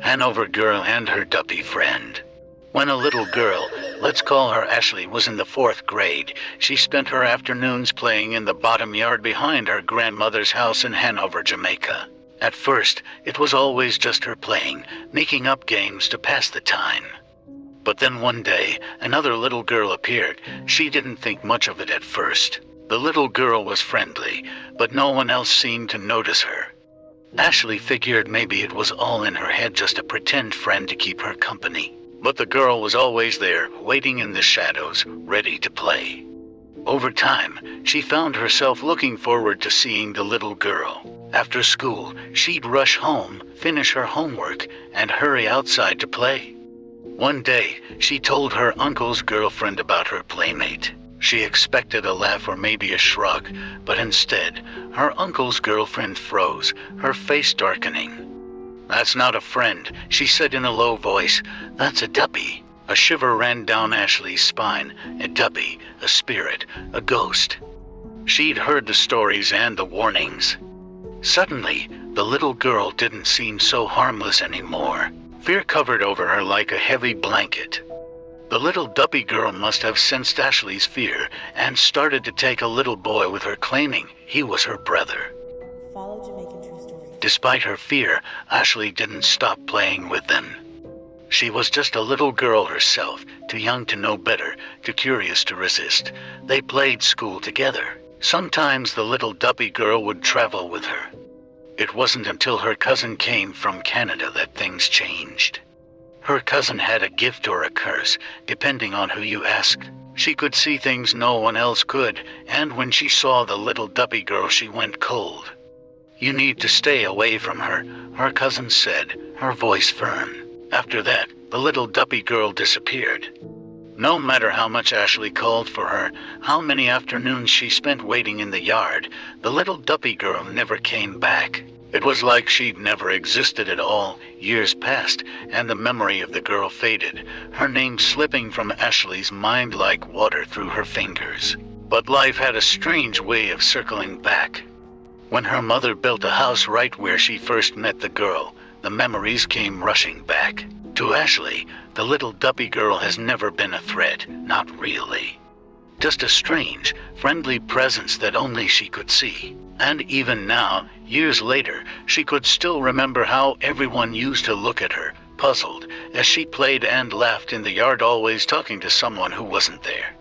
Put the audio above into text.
Hanover girl and her duppy friend. When a little girl, let's call her Ashley, was in the 4th grade, she spent her afternoons playing in the bottom yard behind her grandmother's house in Hanover, Jamaica. At first, it was always just her playing, making up games to pass the time. But then one day, another little girl appeared. She didn't think much of it at first. The little girl was friendly, but no one else seemed to notice her. Ashley figured maybe it was all in her head, just a pretend friend to keep her company. But the girl was always there, waiting in the shadows, ready to play. Over time, she found herself looking forward to seeing the little girl. After school, she'd rush home, finish her homework, and hurry outside to play. One day, she told her uncle's girlfriend about her playmate. She expected a laugh or maybe a shrug, but instead, her uncle's girlfriend froze, her face darkening. "That's not a friend," she said in a low voice. "That's a duppy." A shiver ran down Ashley's spine. A duppy, a spirit, a ghost. She'd heard the stories and the warnings. Suddenly, the little girl didn't seem so harmless anymore. Fear covered over her like a heavy blanket. The little duppy girl must have sensed Ashley's fear and started to take a little boy with her, claiming he was her brother. Follow Jamaican true story. Despite her fear, Ashley didn't stop playing with them. She was just a little girl herself, too young to know better, too curious to resist. They played school together. Sometimes the little duppy girl would travel with her. It wasn't until her cousin came from Canada that things changed. Her cousin had a gift or a curse, depending on who you asked. She could see things no one else could, and when she saw the little duppy girl, she went cold. "You need to stay away from her," her cousin said, her voice firm. After that, the little duppy girl disappeared. No matter how much Ashley called for her, how many afternoons she spent waiting in the yard, the little duppy girl never came back. It was like she'd never existed at all. Years passed, and the memory of the girl faded, her name slipping from Ashley's mind like water through her fingers. But life had a strange way of circling back. When her mother built a house right where she first met the girl, the memories came rushing back. To Ashley, the little duppy girl has never been a threat, not really. Just a strange, friendly presence that only she could see. And even now, years later, she could still remember how everyone used to look at her, puzzled, as she played and laughed in the yard, always talking to someone who wasn't there.